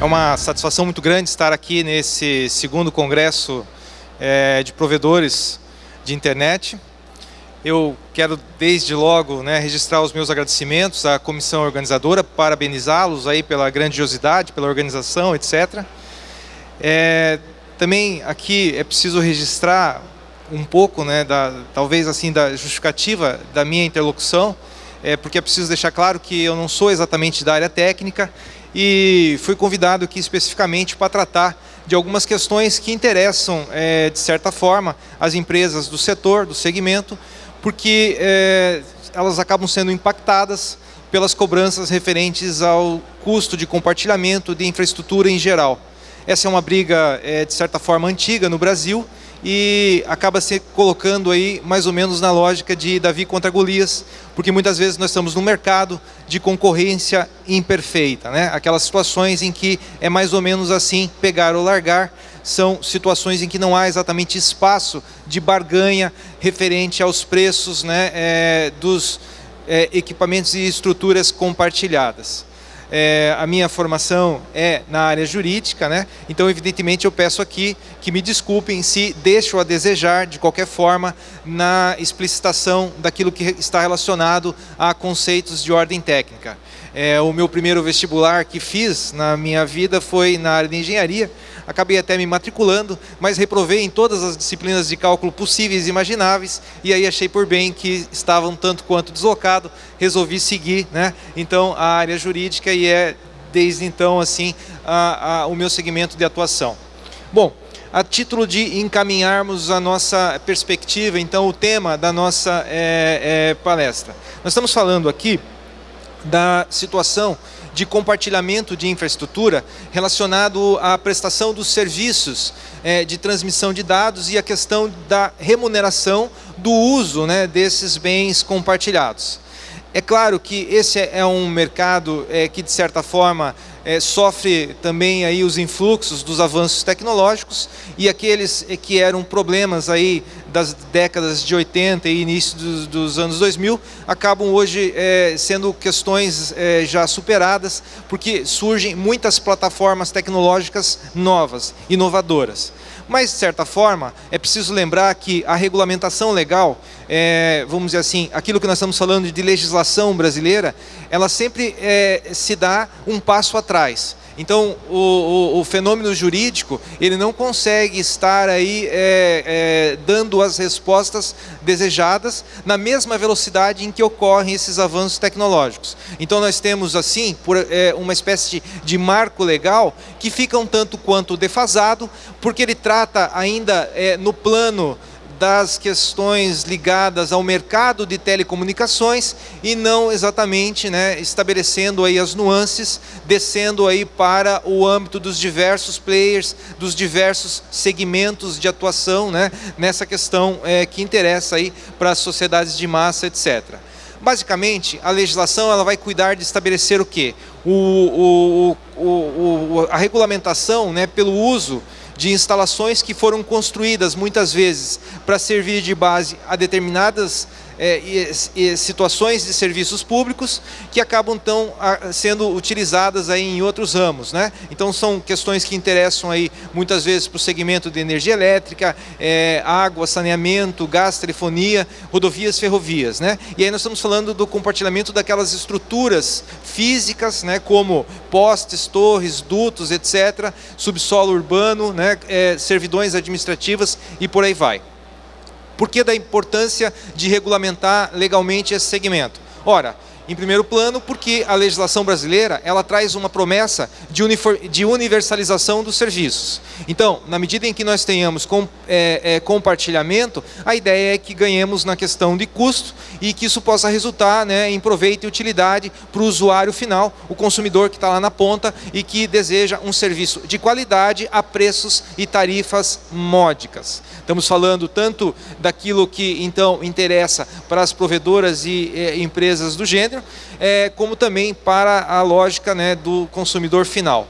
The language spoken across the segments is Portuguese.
É uma satisfação muito grande estar aqui nesse segundo congresso de provedores de internet. Eu quero desde logo registrar os meus agradecimentos à comissão organizadora, parabenizá-los aí pela grandiosidade, pela organização, etc. Também aqui é preciso registrar um pouco, talvez assim, da justificativa da minha interlocução, porque é preciso deixar claro que eu não sou exatamente da área técnica e fui convidado aqui especificamente para tratar de algumas questões que interessam, de certa forma, as empresas do setor, do segmento, porque elas acabam sendo impactadas pelas cobranças referentes ao custo de compartilhamento de infraestrutura em geral. Essa é uma briga, de certa forma, antiga no Brasil e acaba se colocando aí mais ou menos na lógica de Davi contra Golias, porque muitas vezes nós estamos num mercado de concorrência imperfeita, Aquelas situações em que é mais ou menos assim, pegar ou largar, são situações em que não há exatamente espaço de barganha referente aos preços dos equipamentos e estruturas compartilhadas. A minha formação é na área jurídica, então evidentemente eu peço aqui que me desculpem se deixo a desejar de qualquer forma na explicitação daquilo que está relacionado a conceitos de ordem técnica. O meu primeiro vestibular que fiz na minha vida foi na área de engenharia, acabei até me matriculando, mas reprovei em todas as disciplinas de cálculo possíveis e imagináveis, e aí achei por bem que estava um tanto quanto deslocado, resolvi seguir, então a área jurídica, e desde então assim o meu segmento de atuação. Bom, a título de encaminharmos a nossa perspectiva, então o tema da nossa palestra. Nós estamos falando aqui da situação de compartilhamento de infraestrutura relacionado à prestação dos serviços de transmissão de dados e a questão da remuneração do uso desses bens compartilhados. É claro que esse é um mercado que, de certa forma, sofre também aí os influxos dos avanços tecnológicos, e aqueles que eram problemas aí das décadas de 80 e início dos anos 2000 acabam hoje sendo questões já superadas, porque surgem muitas plataformas tecnológicas novas, inovadoras. Mas, de certa forma, é preciso lembrar que a regulamentação legal, vamos dizer assim, aquilo que nós estamos falando de legislação brasileira, ela sempre se dá um passo atrás. Então, o fenômeno jurídico, ele não consegue estar aí dando as respostas desejadas na mesma velocidade em que ocorrem esses avanços tecnológicos. Então, nós temos, assim, uma espécie de marco legal que fica um tanto quanto defasado, porque ele trata ainda no plano das questões ligadas ao mercado de telecomunicações e não exatamente estabelecendo aí as nuances, descendo aí para o âmbito dos diversos players, dos diversos segmentos de atuação, nessa questão que interessa aí para as sociedades de massa, etc. Basicamente, a legislação ela vai cuidar de estabelecer o quê? A regulamentação pelo uso de instalações que foram construídas muitas vezes para servir de base a determinadas situações de serviços públicos que acabam então sendo utilizadas aí em outros ramos, Então são questões que interessam aí muitas vezes para o segmento de energia elétrica, água, saneamento, gás, telefonia, rodovias, ferrovias, E aí nós estamos falando do compartilhamento daquelas estruturas físicas, como postes, torres, dutos, etc., subsolo urbano, servidões administrativas e por aí vai. Por que da importância de regulamentar legalmente esse segmento? Ora, em primeiro plano, porque a legislação brasileira ela traz uma promessa de universalização dos serviços. Então, na medida em que nós tenhamos compartilhamento, a ideia é que ganhemos na questão de custo e que isso possa resultar em proveito e utilidade para o usuário final, o consumidor que está lá na ponta e que deseja um serviço de qualidade a preços e tarifas módicas. Estamos falando tanto daquilo que então interessa para as provedoras e empresas do gênero, como também para a lógica do consumidor final.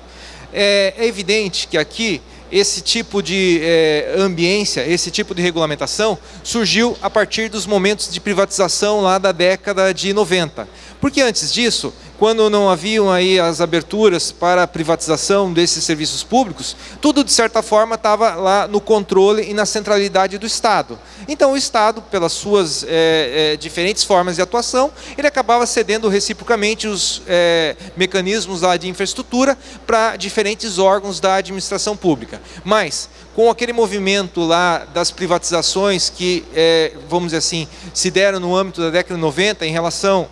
É evidente que aqui esse tipo de ambiência, esse tipo de regulamentação surgiu a partir dos momentos de privatização lá da década de 90. Porque antes disso, quando não haviam aí as aberturas para a privatização desses serviços públicos, tudo de certa forma estava lá no controle e na centralidade do Estado. Então o Estado, pelas suas diferentes formas de atuação, ele acabava cedendo reciprocamente os mecanismos lá de infraestrutura para diferentes órgãos da administração pública. Mas, com aquele movimento lá das privatizações que, vamos dizer assim, se deram no âmbito da década de 90 em relação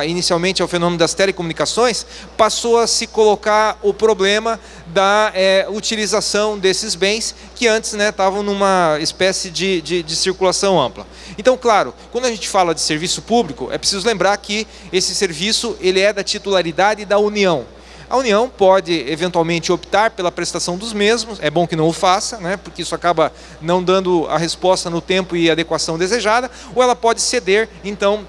inicialmente ao fenômeno das telecomunicações, passou a se colocar o problema da utilização desses bens que antes estavam numa espécie de circulação ampla. Então, claro, quando a gente fala de serviço público, é preciso lembrar que esse serviço ele é da titularidade da União. A União pode, eventualmente, optar pela prestação dos mesmos, é bom que não o faça, porque isso acaba não dando a resposta no tempo e adequação desejada, ou ela pode ceder, então,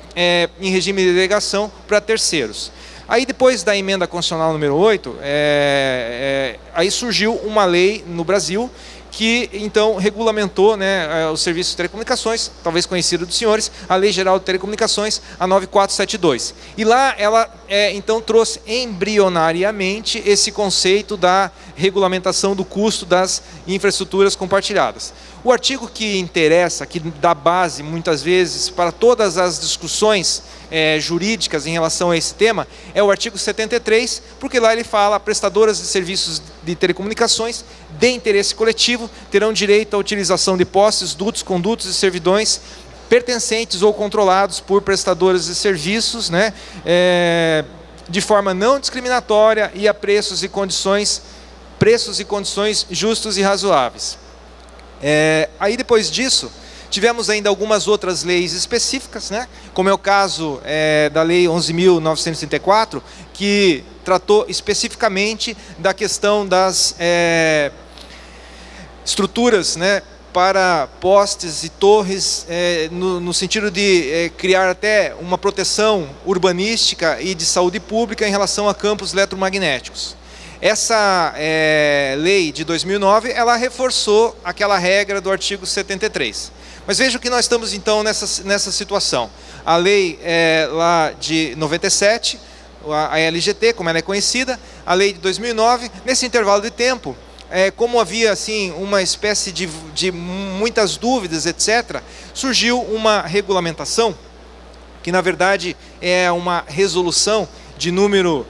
em regime de delegação para terceiros. Aí, depois da emenda constitucional número 8, aí surgiu uma lei no Brasil que, então, regulamentou os serviços de telecomunicações, talvez conhecido dos senhores, a Lei Geral de Telecomunicações, a 9472. E lá ela, então, trouxe embrionariamente esse conceito da regulamentação do custo das infraestruturas compartilhadas. O artigo que interessa, que dá base, muitas vezes, para todas as discussões jurídicas em relação a esse tema, é o artigo 73, porque lá ele fala: prestadoras de serviços de telecomunicações de interesse coletivo terão direito à utilização de postes, dutos, condutos e servidões pertencentes ou controlados por prestadoras de serviços, de forma não discriminatória e a preços e condições justos e razoáveis. Aí, depois disso, tivemos ainda algumas outras leis específicas, como é o caso da Lei 11.934, que tratou especificamente da questão das estruturas para postes e torres, no sentido de criar até uma proteção urbanística e de saúde pública em relação a campos eletromagnéticos. Essa lei de 2009, ela reforçou aquela regra do artigo 73. Mas veja que nós estamos então nessa situação. A lei lá de 97, a LGT, como ela é conhecida, a lei de 2009, nesse intervalo de tempo, como havia assim uma espécie de muitas dúvidas, etc., surgiu uma regulamentação, que na verdade é uma resolução de número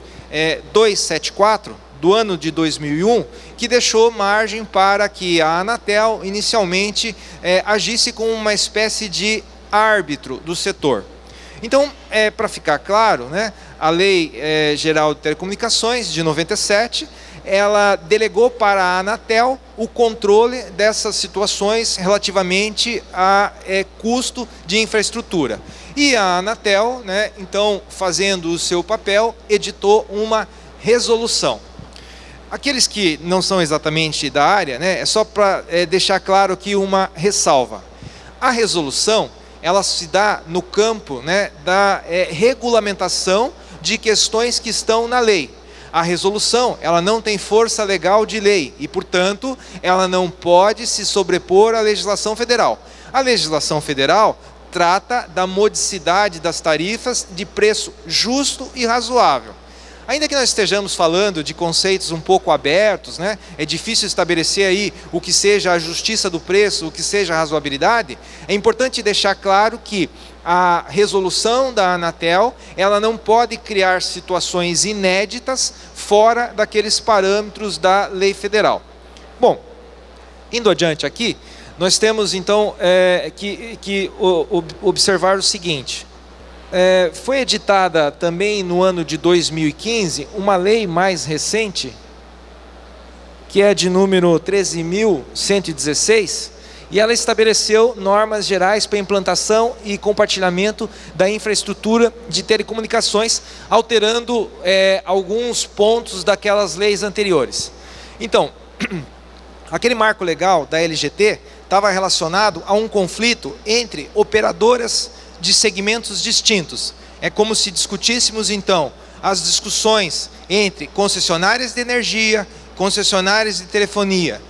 274, do ano de 2001, que deixou margem para que a Anatel, inicialmente, agisse como uma espécie de árbitro do setor. Então, para ficar claro, a Lei Geral de Telecomunicações, de 97, ela delegou para a Anatel o controle dessas situações relativamente a custo de infraestrutura. E a Anatel, então, fazendo o seu papel, editou uma resolução. Aqueles que não são exatamente da área, é só para deixar claro aqui uma ressalva. A resolução, ela se dá no campo da regulamentação de questões que estão na lei. A resolução, ela não tem força legal de lei e, portanto, ela não pode se sobrepor à legislação federal. A legislação federal trata da modicidade das tarifas de preço justo e razoável. Ainda que nós estejamos falando de conceitos um pouco abertos, é difícil estabelecer aí o que seja a justiça do preço, o que seja a razoabilidade, é importante deixar claro que a resolução da Anatel, ela não pode criar situações inéditas fora daqueles parâmetros da lei federal. Bom, indo adiante aqui, nós temos então que observar o seguinte. Foi editada também no ano de 2015 uma lei mais recente, que é de número 13.116, e ela estabeleceu normas gerais para implantação e compartilhamento da infraestrutura de telecomunicações, alterando alguns pontos daquelas leis anteriores. Então, aquele marco legal da LGT estava relacionado a um conflito entre operadoras de segmentos distintos. É como se discutíssemos, então, as discussões entre concessionárias de energia, concessionárias de telefonia.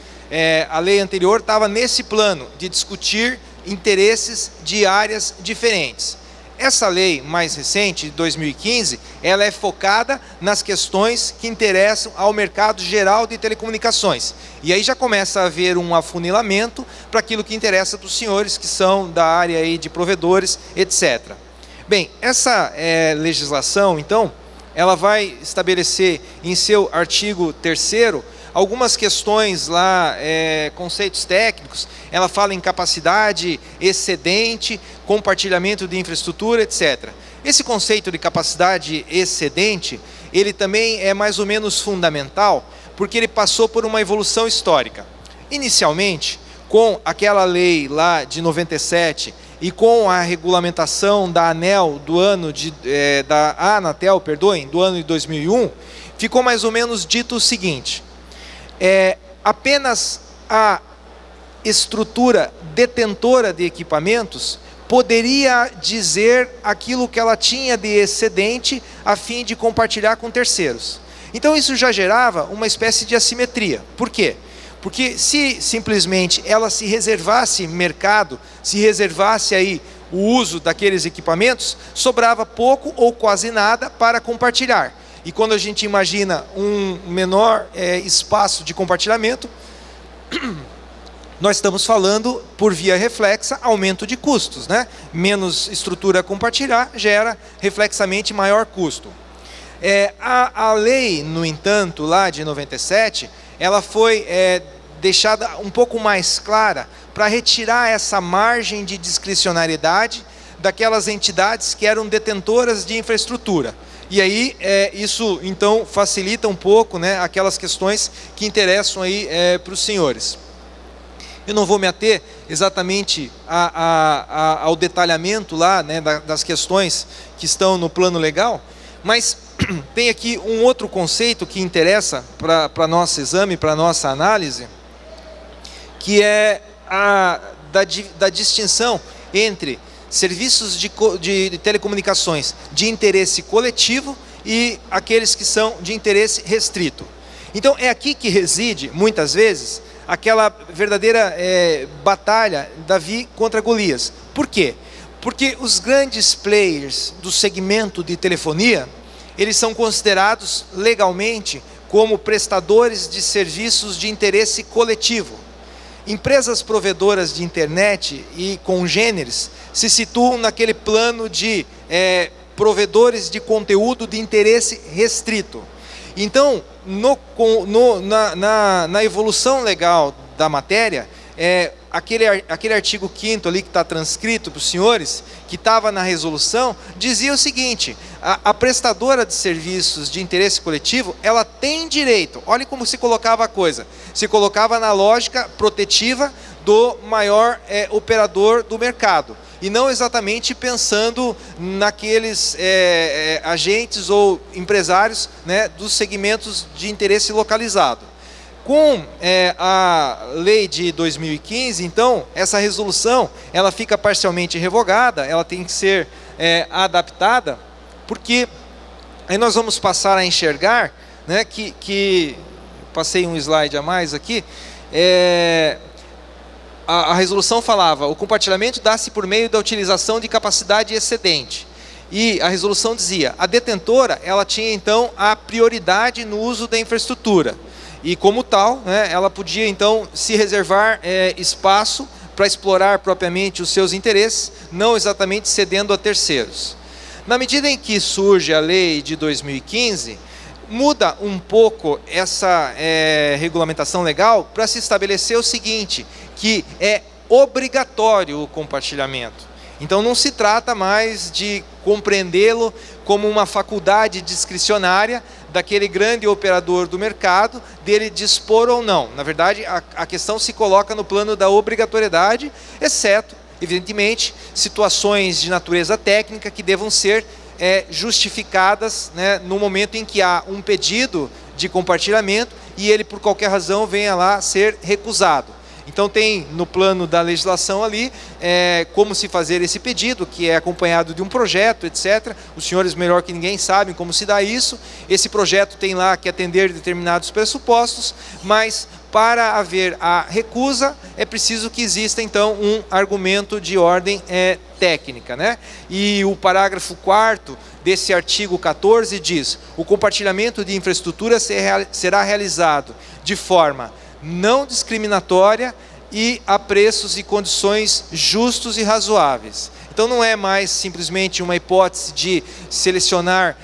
A lei anterior estava nesse plano de discutir interesses de áreas diferentes. essa lei mais recente, de 2015, ela é focada nas questões que interessam ao mercado geral de telecomunicações. E aí já começa a haver um afunilamento para aquilo que interessa para os senhores que são da área aí de provedores, etc. Bem, essa legislação, então, ela vai estabelecer em seu artigo 3º algumas questões lá, conceitos técnicos. Ela fala em capacidade excedente, compartilhamento de infraestrutura, etc. Esse conceito de capacidade excedente, ele também é mais ou menos fundamental, porque ele passou por uma evolução histórica. Inicialmente, com aquela lei lá de 97 e com a regulamentação da ANEL do ano da Anatel, perdoem, do ano de 2001, ficou mais ou menos dito o seguinte: apenas a estrutura detentora de equipamentos poderia dizer aquilo que ela tinha de excedente a fim de compartilhar com terceiros. Então isso já gerava uma espécie de assimetria. Por quê? Porque se simplesmente ela se reservasse mercado, se reservasse aí o uso daqueles equipamentos, sobrava pouco ou quase nada para compartilhar. E quando a gente imagina um menor espaço de compartilhamento, nós estamos falando, por via reflexa, aumento de custos, né? Menos estrutura a compartilhar gera reflexamente maior custo. A lei, no entanto, lá de 97, ela foi deixada um pouco mais clara para retirar essa margem de discricionariedade daquelas entidades que eram detentoras de infraestrutura. E aí, isso, então, facilita um pouco, né, aquelas questões que interessam aí para os senhores. Eu não vou me ater exatamente ao detalhamento lá, né, das questões que estão no plano legal, mas tem aqui um outro conceito que interessa para nosso exame, para nossa análise, que é da distinção entre serviços de telecomunicações de interesse coletivo e aqueles que são de interesse restrito. Então é aqui que reside, muitas vezes, aquela verdadeira batalha Davi contra Golias. Por quê? Porque os grandes players do segmento de telefonia, eles são considerados legalmente como prestadores de serviços de interesse coletivo. Empresas provedoras de internet e congêneres se situam naquele plano de provedores de conteúdo de interesse restrito. Então, na evolução legal da matéria, aquele artigo 5º ali que está transcrito para os senhores, que estava na resolução, dizia o seguinte: a prestadora de serviços de interesse coletivo, ela tem direito, olha como se colocava a coisa, se colocava na lógica protetiva do maior operador do mercado, e não exatamente pensando naqueles agentes ou empresários, né, dos segmentos de interesse localizado. Com a lei de 2015, então, essa resolução ela fica parcialmente revogada, ela tem que ser adaptada, porque aí nós vamos passar a enxergar, né, que passei um slide a mais aqui, a resolução falava: o compartilhamento dá-se por meio da utilização de capacidade excedente. E a resolução dizia: a detentora ela tinha então a prioridade no uso da infraestrutura. E como tal, né, ela podia então se reservar espaço para explorar propriamente os seus interesses, não exatamente cedendo a terceiros. Na medida em que surge a lei de 2015, muda um pouco essa regulamentação legal para se estabelecer o seguinte, que é obrigatório o compartilhamento. Então não se trata mais de compreendê-lo como uma faculdade discricionária daquele grande operador do mercado, dele dispor ou não. Na verdade, a questão se coloca no plano da obrigatoriedade, exceto, evidentemente, situações de natureza técnica que devam ser justificadas, né, no momento em que há um pedido de compartilhamento e ele, por qualquer razão, venha lá ser recusado. Então tem no plano da legislação ali como se fazer esse pedido, que é acompanhado de um projeto, etc. Os senhores melhor que ninguém sabem como se dá isso. Esse projeto tem lá que atender determinados pressupostos, mas Para haver a recusa, é preciso que exista, então, um argumento de ordem técnica, né? E o parágrafo 4º desse artigo 14 diz: o compartilhamento de infraestrutura será realizado de forma não discriminatória e a preços e condições justos e razoáveis. Então não é mais simplesmente uma hipótese de selecionar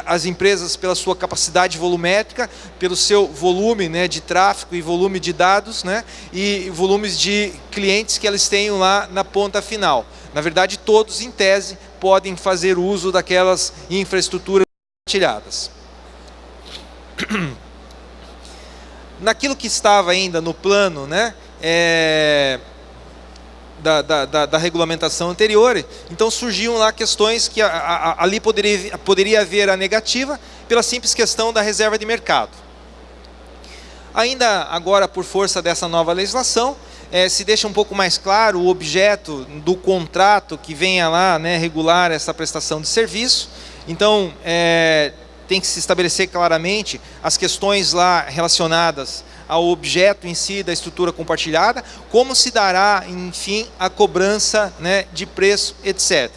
as empresas pela sua capacidade volumétrica, pelo seu volume, né, de tráfego e volume de dados, né, e volumes de clientes que eles tenham lá na ponta final. Na verdade, todos, em tese, podem fazer uso daquelas infraestruturas compartilhadas. Naquilo que estava ainda no plano, né, da regulamentação anterior, então surgiam lá questões que ali poderia haver a negativa pela simples questão da reserva de mercado. Ainda agora, por força dessa nova legislação, se deixa um pouco mais claro o objeto do contrato que venha lá, né, regular essa prestação de serviço. Então, tem que se estabelecer claramente as questões lá relacionadas ao objeto em si da estrutura compartilhada, como se dará, enfim, a cobrança, né, de preço, etc.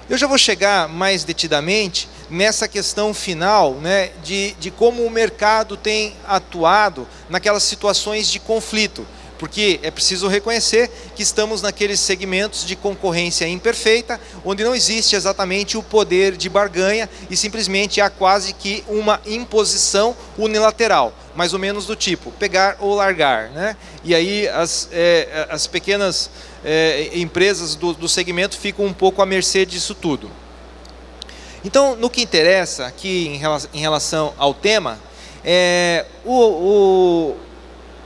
Eu já vou chegar mais detidamente nessa questão final, né, de como o mercado tem atuado naquelas situações de conflito, porque é preciso reconhecer que estamos naqueles segmentos de concorrência imperfeita, onde não existe exatamente o poder de barganha e simplesmente há quase que uma imposição unilateral, mais ou menos do tipo pegar ou largar, né? E aí as pequenas empresas do segmento ficam um pouco à mercê disso tudo. Então, no que interessa aqui em relação ao tema,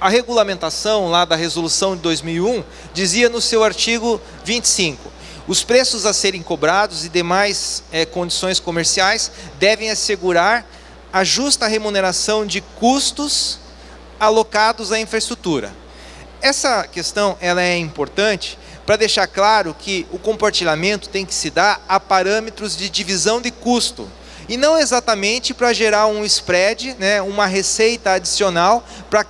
a regulamentação lá da resolução de 2001 dizia no seu artigo 25: os preços a serem cobrados e demais condições comerciais devem assegurar a justa remuneração de custos alocados à infraestrutura. Essa questão ela é importante para deixar claro que o compartilhamento tem que se dar a parâmetros de divisão de custo, e não exatamente para gerar um spread, né, uma receita adicional para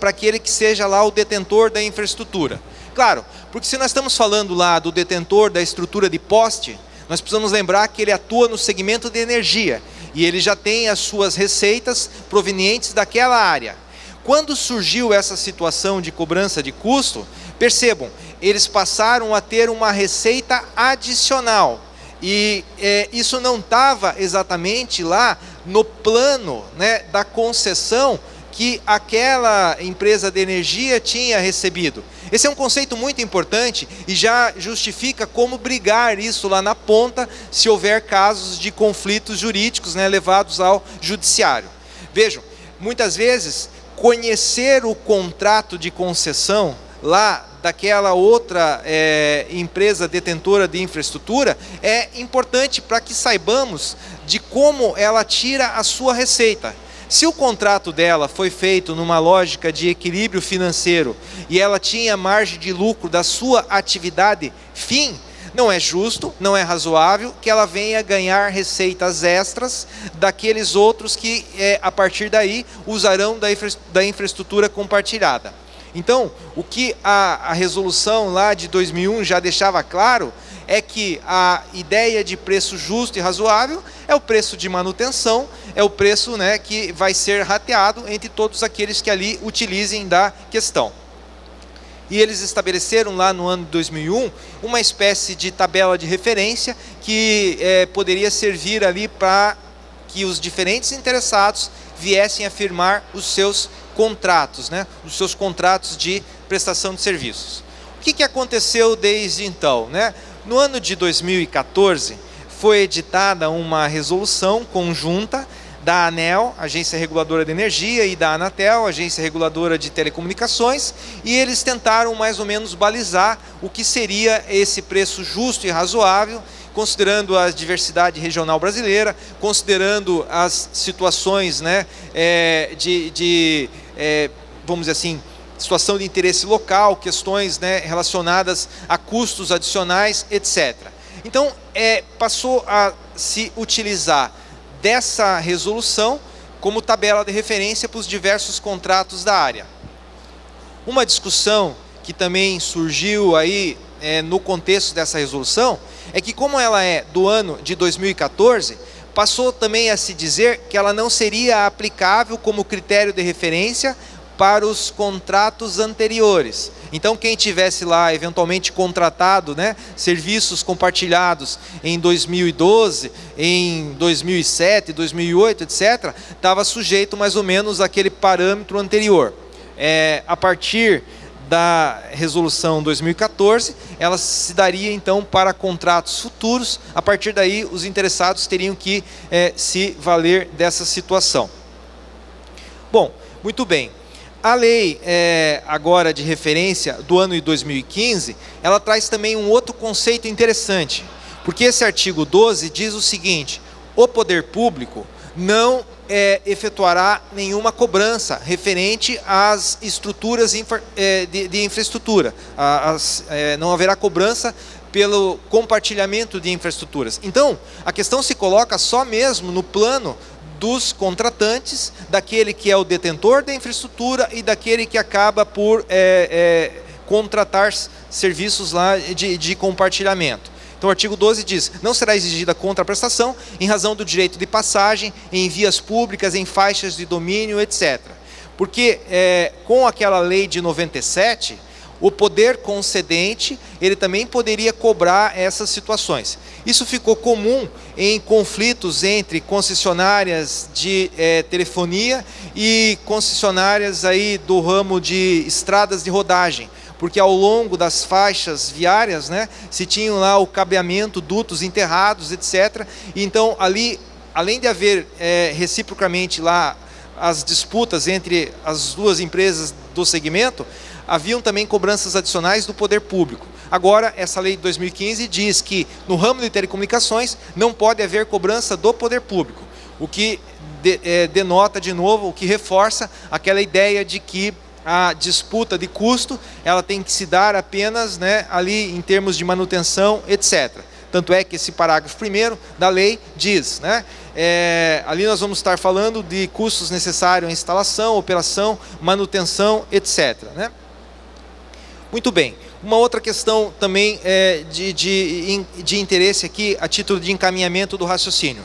aquele que seja lá o detentor da infraestrutura. Claro, porque se nós estamos falando lá do detentor da estrutura de poste, nós precisamos lembrar que ele atua no segmento de energia, e ele já tem as suas receitas provenientes daquela área. Quando surgiu essa situação de cobrança de custo, percebam, eles passaram a ter uma receita adicional. E isso não estava exatamente lá no plano, né, da concessão que aquela empresa de energia tinha recebido. Esse é um conceito muito importante e já justifica como brigar isso lá na ponta, se houver casos de conflitos jurídicos, né, levados ao judiciário. Vejam, muitas vezes conhecer o contrato de concessão lá daquela outra empresa detentora de infraestrutura é importante para que saibamos de como ela tira a sua receita. Se o contrato dela foi feito numa lógica de equilíbrio financeiro e ela tinha margem de lucro da sua atividade fim, não é justo, não é razoável que ela venha ganhar receitas extras daqueles outros que a partir daí usarão da infraestrutura compartilhada. Então, o que a resolução lá de 2001 já deixava claro é que a ideia de preço justo e razoável é o preço de manutenção, é o preço, né, que vai ser rateado entre todos aqueles que ali utilizem da questão. E eles estabeleceram lá no ano de 2001 uma espécie de tabela de referência que poderia servir ali para que os diferentes interessados viessem a firmar os seus contratos, né, os seus contratos de prestação de serviços. O que aconteceu desde então, né? No ano de 2014 foi editada uma resolução conjunta da ANEEL, Agência Reguladora de Energia, e da Anatel, Agência Reguladora de Telecomunicações, e eles tentaram mais ou menos balizar o que seria esse preço justo e razoável, considerando a diversidade regional brasileira, considerando as situações, né, vamos dizer assim, situação de interesse local, questões, né, relacionadas a custos adicionais, etc. Então, passou a se utilizar dessa resolução como tabela de referência para os diversos contratos da área. Uma discussão que também surgiu aí no contexto dessa resolução é que, como ela é do ano de 2014, passou também a se dizer que ela não seria aplicável como critério de referência para os contratos anteriores. Então, quem tivesse lá eventualmente contratado, né, serviços compartilhados em 2012, em 2007, 2008, etc., estava sujeito mais ou menos àquele parâmetro anterior. A partir da resolução 2014, ela se daria então para contratos futuros. A partir daí, os interessados teriam que se valer dessa situação. Bom, muito bem. A lei agora de referência do ano de 2015, ela traz também um outro conceito interessante, porque esse artigo 12 diz o seguinte: o poder público não efetuará nenhuma cobrança referente às estruturas de infraestrutura. Não haverá cobrança pelo compartilhamento de infraestruturas. Então, a questão se coloca só mesmo no plano dos contratantes, daquele que é o detentor da infraestrutura e daquele que acaba por contratar serviços lá de compartilhamento. Então o artigo 12 diz: não será exigida contraprestação em razão do direito de passagem em vias públicas, em faixas de domínio, etc. Porque com aquela lei de 97, o poder concedente, ele também poderia cobrar essas situações. Isso ficou comum em conflitos entre concessionárias de telefonia e concessionárias aí do ramo de estradas de rodagem, porque ao longo das faixas viárias, né, se tinham lá o cabeamento, dutos enterrados, etc. E então ali, além de haver reciprocamente lá as disputas entre as duas empresas do segmento, haviam também cobranças adicionais do poder público. Agora, essa lei de 2015 diz que no ramo de telecomunicações não pode haver cobrança do poder público, o que denota de novo, o que reforça aquela ideia de que a disputa de custo, ela tem que se dar apenas, né, ali em termos de manutenção, etc. Tanto é que esse parágrafo 1º da lei diz, né, ali nós vamos estar falando de custos necessários à instalação, operação, manutenção, etc. Né? Muito bem. Uma outra questão também de interesse aqui, a título de encaminhamento do raciocínio.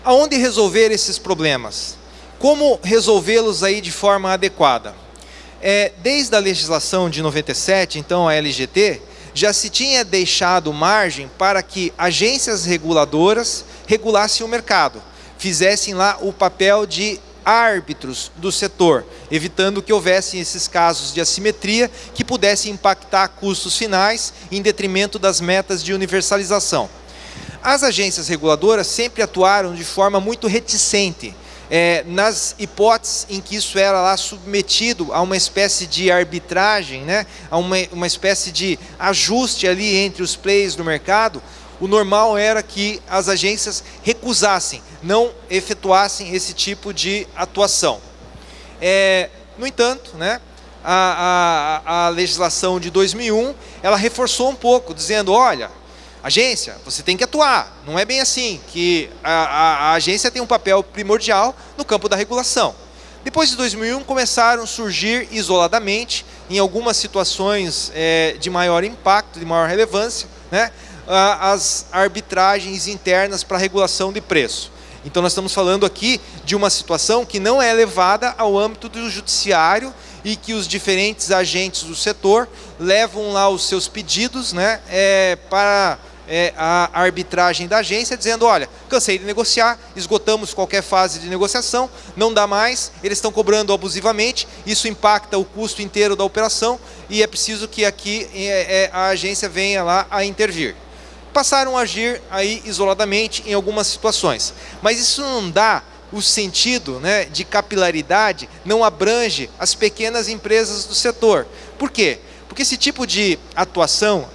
Aonde resolver esses problemas? Como resolvê-los aí de forma adequada? Desde a legislação de 97, então a LGT, já se tinha deixado margem para que agências reguladoras regulassem o mercado, fizessem lá o papel de árbitros do setor, evitando que houvessem esses casos de assimetria que pudessem impactar custos finais em detrimento das metas de universalização. As agências reguladoras sempre atuaram de forma muito reticente, nas hipóteses em que isso era lá submetido a uma espécie de arbitragem, né, a uma espécie de ajuste ali entre os players do mercado. O normal era que as agências recusassem, não efetuassem esse tipo de atuação. No entanto, né, a legislação de 2001, ela reforçou um pouco, dizendo: olha, agência, você tem que atuar. Não é bem assim, que a agência tem um papel primordial no campo da regulação. Depois de 2001, começaram a surgir isoladamente, em algumas situações de maior impacto, de maior relevância, né, as arbitragens internas para regulação de preço. Então nós estamos falando aqui de uma situação que não é levada ao âmbito do judiciário e que os diferentes agentes do setor levam lá os seus pedidos, né, para a arbitragem da agência, dizendo: olha, cansei de negociar, esgotamos qualquer fase de negociação, não dá mais, eles estão cobrando abusivamente, isso impacta o custo inteiro da operação e é preciso que aqui a agência venha lá a intervir. Passaram a agir aí isoladamente em algumas situações, mas isso não dá o sentido, né, de capilaridade, não abrange as pequenas empresas do setor. Por quê? Porque esse tipo de atuação,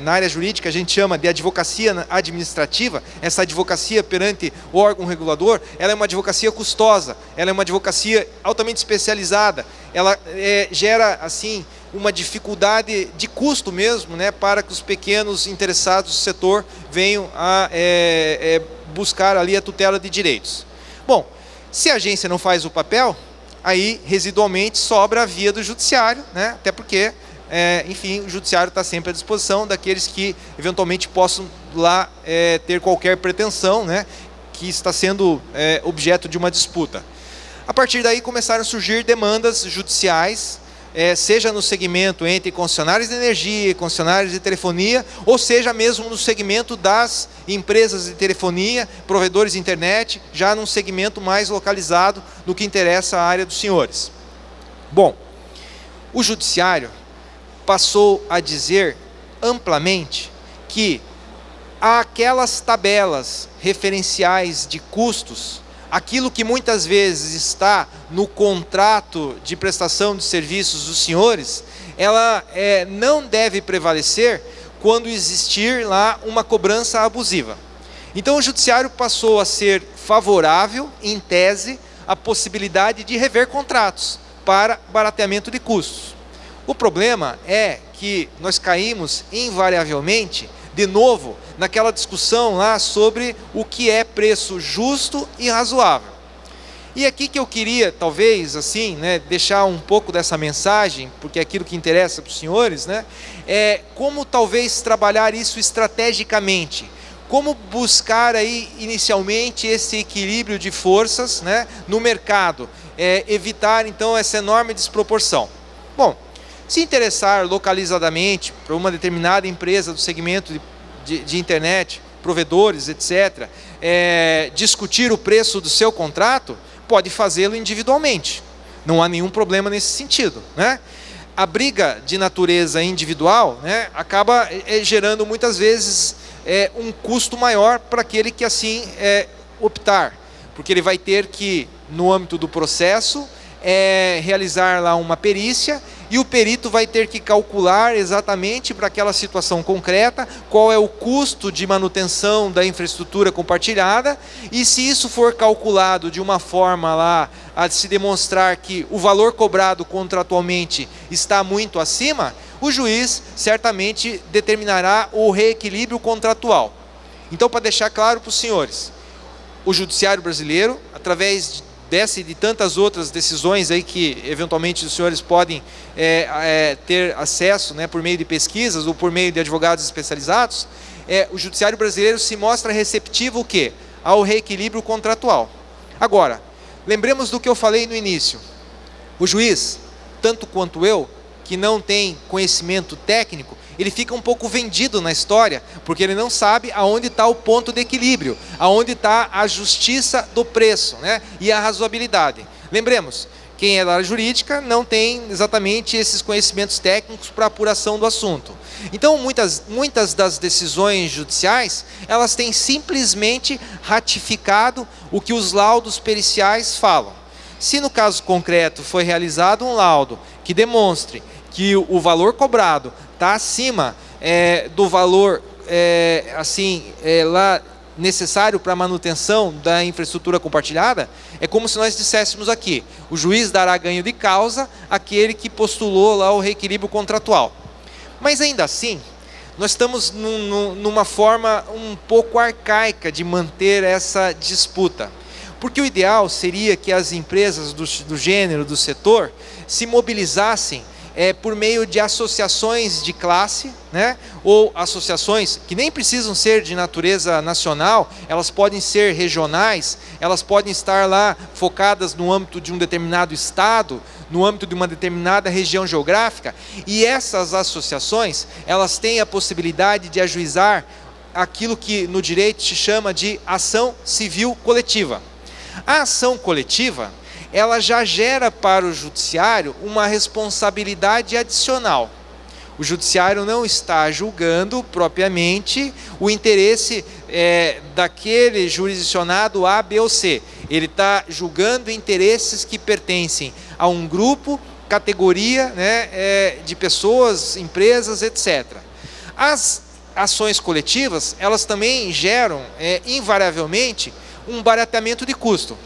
na área jurídica a gente chama de advocacia administrativa, essa advocacia perante o órgão regulador, ela é uma advocacia custosa, ela é uma advocacia altamente especializada, ela gera assim uma dificuldade de custo mesmo, né, para que os pequenos interessados do setor venham a buscar ali a tutela de direitos. Bom, Se a agência não faz o papel, aí residualmente sobra a via do judiciário, né? Até porque, enfim, o judiciário está sempre à disposição daqueles que eventualmente possam lá ter qualquer pretensão, né? Que está sendo objeto de uma disputa. A partir daí começaram a surgir demandas judiciais, seja no segmento entre concessionários de energia, concessionários de telefonia, ou seja mesmo no segmento das empresas de telefonia, provedores de internet, já num segmento mais localizado no que interessa a área dos senhores. Bom, o judiciário passou a dizer amplamente que aquelas tabelas referenciais de custos, aquilo que muitas vezes está no contrato de prestação de serviços dos senhores, ela não deve prevalecer quando existir lá uma cobrança abusiva. Então o judiciário passou a ser favorável, em tese, à possibilidade de rever contratos para barateamento de custos. O problema é que nós caímos invariavelmente, de novo, naquela discussão lá sobre o que é preço justo e razoável. E aqui que eu queria, talvez, assim, né, deixar um pouco dessa mensagem, porque é aquilo que interessa para os senhores, né, é como talvez trabalhar isso estrategicamente, como buscar aí inicialmente esse equilíbrio de forças, né, no mercado, evitar então essa enorme desproporção. Bom, se interessar localizadamente para uma determinada empresa do segmento de internet, provedores, etc., discutir o preço do seu contrato, pode fazê-lo individualmente. Não há nenhum problema nesse sentido, né? A briga de natureza individual, né, acaba gerando muitas vezes um custo maior para aquele que assim optar, porque ele vai ter que, no âmbito do processo, realizar lá uma perícia, e o perito vai ter que calcular exatamente para aquela situação concreta qual é o custo de manutenção da infraestrutura compartilhada, e se isso for calculado de uma forma lá a se demonstrar que o valor cobrado contratualmente está muito acima, o juiz certamente determinará o reequilíbrio contratual. Então, para deixar claro para os senhores, o judiciário brasileiro, através dessa e de tantas outras decisões aí que eventualmente os senhores podem ter acesso, né, por meio de pesquisas ou por meio de advogados especializados, o judiciário brasileiro se mostra receptivo o quê? Ao reequilíbrio contratual. Agora, lembremos do que eu falei no início. O juiz, tanto quanto eu, que não tem conhecimento técnico, ele fica um pouco vendido na história, porque ele não sabe aonde está o ponto de equilíbrio, aonde está a justiça do preço, né, e a razoabilidade. Lembremos, quem é da área jurídica não tem exatamente esses conhecimentos técnicos para apuração do assunto. Então, muitas das decisões judiciais, elas têm simplesmente ratificado o que os laudos periciais falam. Se no caso concreto foi realizado um laudo que demonstre que o valor cobrado está acima do valor lá necessário para a manutenção da infraestrutura compartilhada, é como se nós disséssemos aqui: o juiz dará ganho de causa àquele que postulou lá o reequilíbrio contratual. Mas ainda assim, nós estamos numa forma um pouco arcaica de manter essa disputa. Porque o ideal seria que as empresas do gênero, do setor, se mobilizassem por meio de associações de classe, né? Ou associações que nem precisam ser de natureza nacional, elas podem ser regionais, elas podem estar lá focadas no âmbito de um determinado estado, no âmbito de uma determinada região geográfica, e essas associações, elas têm a possibilidade de ajuizar aquilo que no direito se chama de ação civil coletiva. A ação coletiva, ela já gera para o judiciário uma responsabilidade adicional. O judiciário não está julgando propriamente o interesse daquele jurisdicionado A, B ou C. Ele está julgando interesses que pertencem a um grupo, categoria, né, de pessoas, empresas, etc. As ações coletivas, elas também geram, invariavelmente, um barateamento de custo.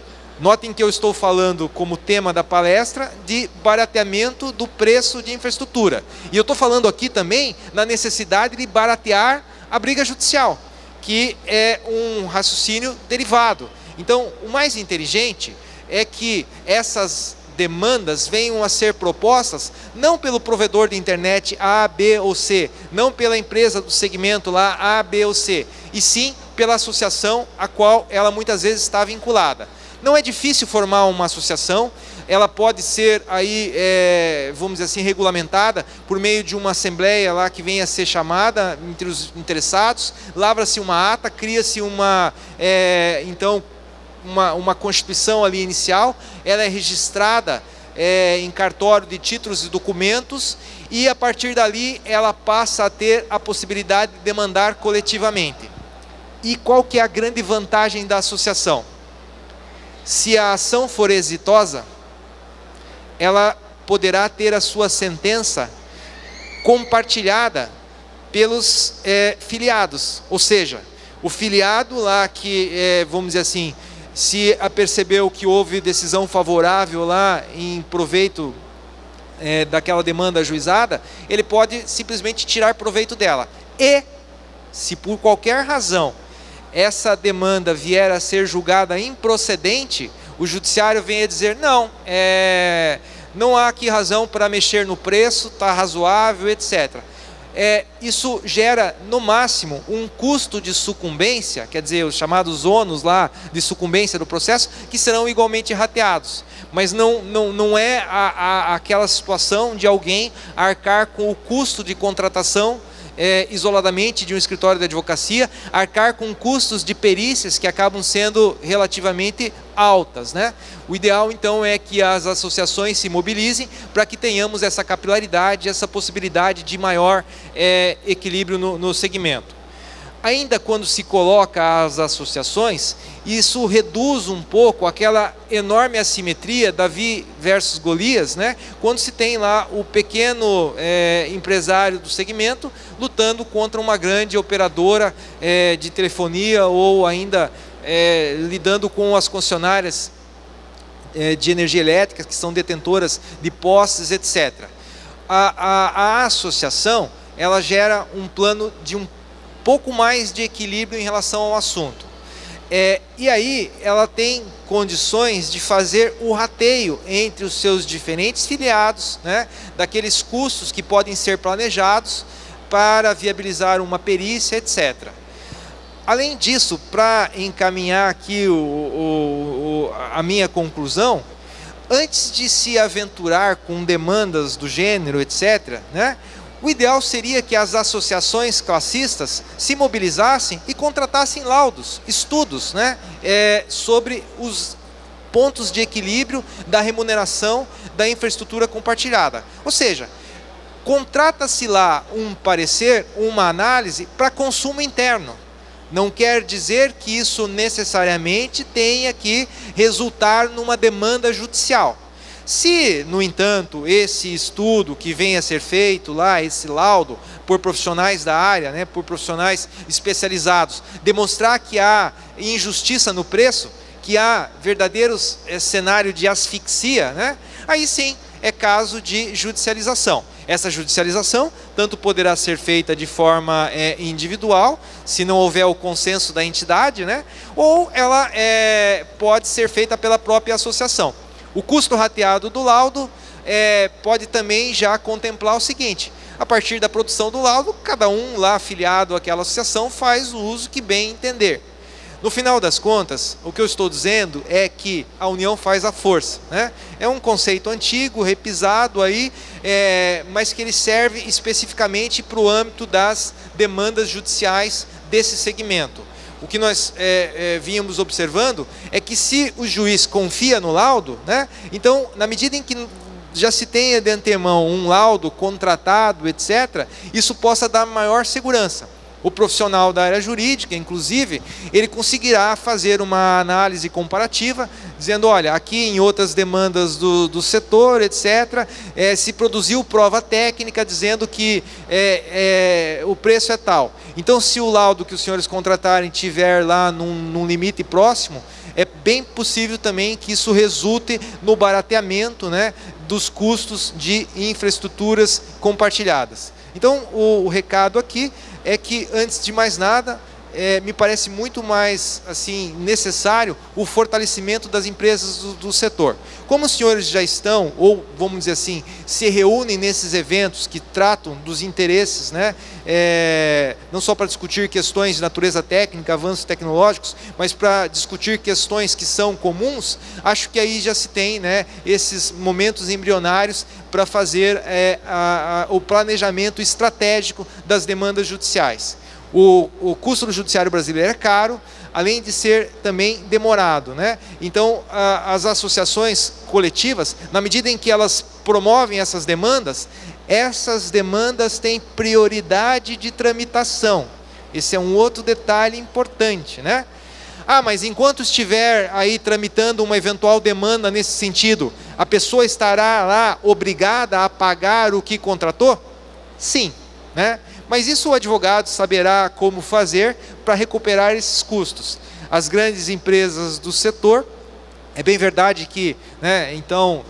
Notem que eu estou falando como tema da palestra de barateamento do preço de infraestrutura. E eu estou falando aqui também na necessidade de baratear a briga judicial, que é um raciocínio derivado. Então, o mais inteligente é que essas demandas venham a ser propostas não pelo provedor de internet A, B ou C, não pela empresa do segmento lá A, B ou C, e sim pela associação a qual ela muitas vezes está vinculada. Não é difícil formar uma associação, ela pode ser aí, vamos dizer assim, regulamentada por meio de uma assembleia lá que venha a ser chamada entre os interessados, lavra-se uma ata, cria-se uma constituição ali inicial, ela é registrada em cartório de títulos e documentos, e a partir dali ela passa a ter a possibilidade de demandar coletivamente. E qual que é a grande vantagem da associação? Se a ação for exitosa, ela poderá ter a sua sentença compartilhada pelos filiados, ou seja, o filiado lá que, vamos dizer assim, se apercebeu que houve decisão favorável lá em proveito daquela demanda ajuizada, ele pode simplesmente tirar proveito dela. E, se por qualquer razão essa demanda vier a ser julgada improcedente, o judiciário vem a dizer, não há aqui razão para mexer no preço, está razoável, etc. Isso gera, no máximo, um custo de sucumbência, quer dizer, os chamados ônus lá de sucumbência do processo, que serão igualmente rateados. Mas não é aquela situação de alguém arcar com o custo de contratação isoladamente de um escritório de advocacia, arcar com custos de perícias que acabam sendo relativamente altas, né? O ideal então é que as associações se mobilizem para que tenhamos essa capilaridade, essa possibilidade de maior equilíbrio no segmento. Ainda quando se coloca as associações, isso reduz um pouco aquela enorme assimetria Davi versus Golias, né? Quando se tem lá o pequeno empresário do segmento lutando contra uma grande operadora de telefonia ou ainda lidando com as concessionárias de energia elétrica que são detentoras de postes, etc. A associação, ela gera um plano de um pouco mais de equilíbrio em relação ao assunto. E aí ela tem condições de fazer o rateio entre os seus diferentes filiados, né, daqueles custos que podem ser planejados para viabilizar uma perícia, etc. Além disso, para encaminhar aqui a minha conclusão, antes de se aventurar com demandas do gênero, etc., né, o ideal seria que as associações classistas se mobilizassem e contratassem laudos, estudos, né, sobre os pontos de equilíbrio da remuneração da infraestrutura compartilhada. Ou seja, contrata-se lá um parecer, uma análise para consumo interno. Não quer dizer que isso necessariamente tenha que resultar numa demanda judicial. Se, no entanto, esse estudo que venha a ser feito lá, esse laudo, por profissionais da área, né, por profissionais especializados, demonstrar que há injustiça no preço, que há verdadeiros cenário de asfixia, né, aí sim é caso de judicialização. Essa judicialização tanto poderá ser feita de forma individual, se não houver o consenso da entidade, né, ou ela pode ser feita pela própria associação. O custo rateado do laudo pode também já contemplar o seguinte: a partir da produção do laudo, cada um lá afiliado àquela associação faz o uso que bem entender. No final das contas, o que eu estou dizendo é que a união faz a força, né? É um conceito antigo, repisado aí, mas que ele serve especificamente para o âmbito das demandas judiciais desse segmento. O que nós vínhamos observando é que se o juiz confia no laudo, né, então, na medida em que já se tenha de antemão um laudo contratado, etc., isso possa dar maior segurança. O profissional da área jurídica, inclusive, ele conseguirá fazer uma análise comparativa, dizendo, olha, aqui em outras demandas do setor, etc., se produziu prova técnica dizendo que o preço é tal. Então, se o laudo que os senhores contratarem tiver lá num limite próximo, é bem possível também que isso resulte no barateamento, né, dos custos de infraestruturas compartilhadas. Então, o recado aqui é que, antes de mais nada, me parece muito mais assim, necessário o fortalecimento das empresas do setor. Como os senhores já estão, ou vamos dizer assim, se reúnem nesses eventos que tratam dos interesses, né, não só para discutir questões de natureza técnica, avanços tecnológicos, mas para discutir questões que são comuns, acho que aí já se tem, né, esses momentos embrionários para fazer o planejamento estratégico das demandas judiciais. O custo do judiciário brasileiro é caro, além de ser também demorado, né? Então, as associações coletivas, na medida em que elas promovem essas demandas têm prioridade de tramitação. Esse é um outro detalhe importante, né? Mas enquanto estiver aí tramitando uma eventual demanda nesse sentido, a pessoa estará lá obrigada a pagar o que contratou? Sim, né? Mas isso o advogado saberá como fazer para recuperar esses custos. As grandes empresas do setor, é bem verdade que, né, então,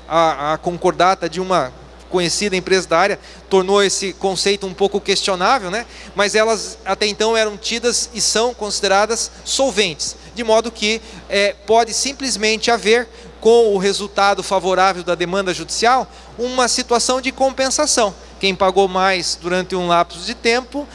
a concordata de uma conhecida empresa da área tornou esse conceito um pouco questionável, né? Mas elas até então eram tidas e são consideradas solventes, de modo que pode simplesmente haver, com o resultado favorável da demanda judicial, uma situação de compensação. Quem pagou mais durante um lapso de tempo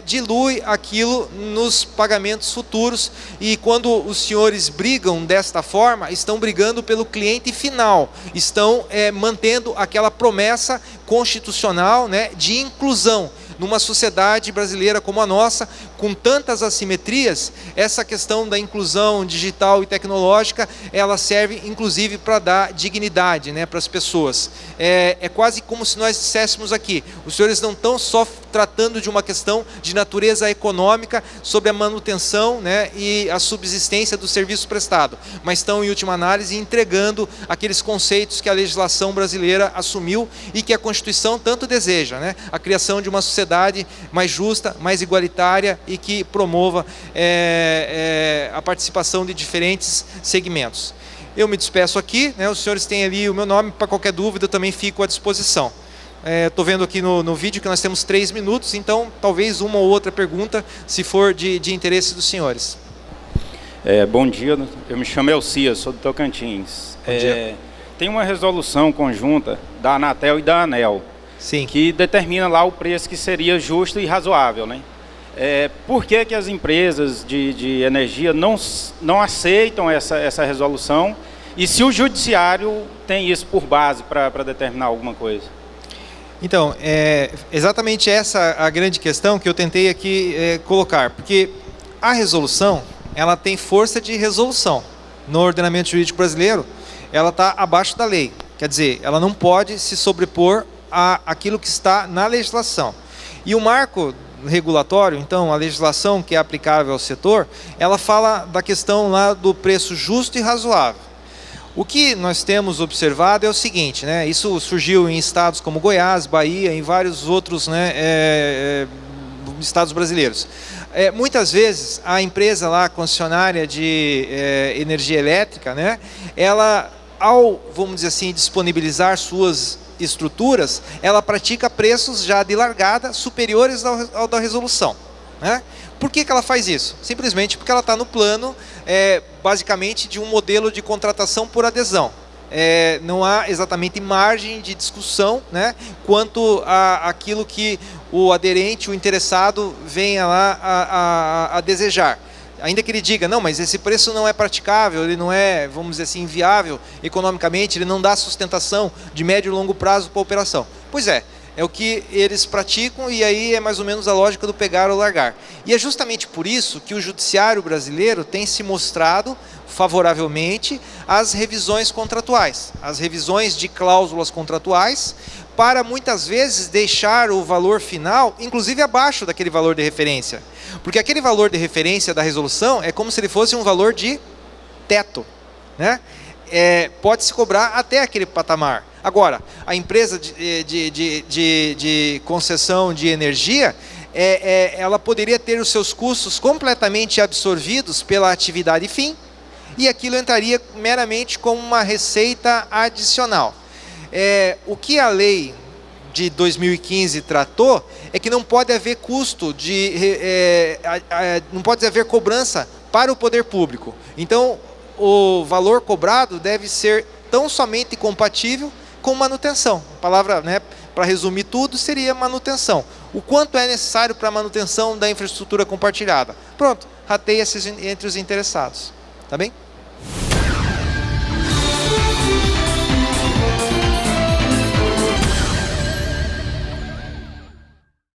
dilui aquilo nos pagamentos futuros, e quando os senhores brigam desta forma, estão brigando pelo cliente final, estão mantendo aquela promessa constitucional, né, de inclusão. Numa sociedade brasileira como a nossa, com tantas assimetrias, essa questão da inclusão digital e tecnológica, ela serve inclusive para dar dignidade, né, para as pessoas. É quase como se nós disséssemos aqui, os senhores não estão só tratando de uma questão de natureza econômica sobre a manutenção, né, e a subsistência do serviço prestado, mas estão, em última análise, entregando aqueles conceitos que a legislação brasileira assumiu e que a Constituição tanto deseja, né, a criação de uma sociedade mais justa, mais igualitária e que promova a participação de diferentes segmentos. Eu me despeço aqui, né, os senhores têm ali o meu nome, para qualquer dúvida eu também fico à disposição. Estou vendo aqui no vídeo que nós temos 3 minutos, então talvez uma ou outra pergunta, se for de interesse dos senhores. Bom dia, eu me chamo Elcia, sou do Tocantins. Tem uma resolução conjunta da Anatel e da ANEEL, sim, que determina lá o preço que seria justo e razoável, né? Por que as empresas de energia não aceitam essa resolução, e se o judiciário tem isso por base para determinar alguma coisa? Então, exatamente essa a grande questão que eu tentei aqui colocar, porque a resolução, ela tem força de resolução. No ordenamento jurídico brasileiro, ela está abaixo da lei, quer dizer, ela não pode se sobrepor àquilo que está na legislação. E o marco regulatório, então, a legislação que é aplicável ao setor, ela fala da questão lá do preço justo e razoável. O que nós temos observado é o seguinte, né? Isso surgiu em estados como Goiás, Bahia, em vários outros, né, estados brasileiros. Muitas vezes a empresa lá, concessionária de energia elétrica, né, ela, vamos dizer assim, disponibilizar suas estruturas, ela pratica preços já de largada superiores ao da resolução, né? Por que ela faz isso? Simplesmente porque ela está no plano, basicamente, de um modelo de contratação por adesão. Não há exatamente margem de discussão, né, quanto àquilo que o aderente, o interessado, venha lá a desejar. Ainda que ele diga, não, mas esse preço não é praticável, ele não é, vamos dizer assim, viável economicamente, ele não dá sustentação de médio e longo prazo para a operação. Pois é o que eles praticam, e aí é mais ou menos a lógica do pegar ou largar. E é justamente por isso que o judiciário brasileiro tem se mostrado favoravelmente às revisões contratuais, às revisões de cláusulas contratuais, para muitas vezes deixar o valor final, inclusive abaixo daquele valor de referência. Porque aquele valor de referência da resolução é como se ele fosse um valor de teto, né? Pode-se cobrar até aquele patamar. Agora, a empresa de concessão de energia, ela poderia ter os seus custos completamente absorvidos pela atividade fim, e aquilo entraria meramente como uma receita adicional. O que a lei de 2015 tratou é que não pode haver custo não pode haver cobrança para o poder público. Então, o valor cobrado deve ser tão somente compatível com manutenção. A palavra, né, para resumir tudo, seria manutenção. O quanto é necessário para a manutenção da infraestrutura compartilhada? Pronto, rateia-se entre os interessados. Tá bem?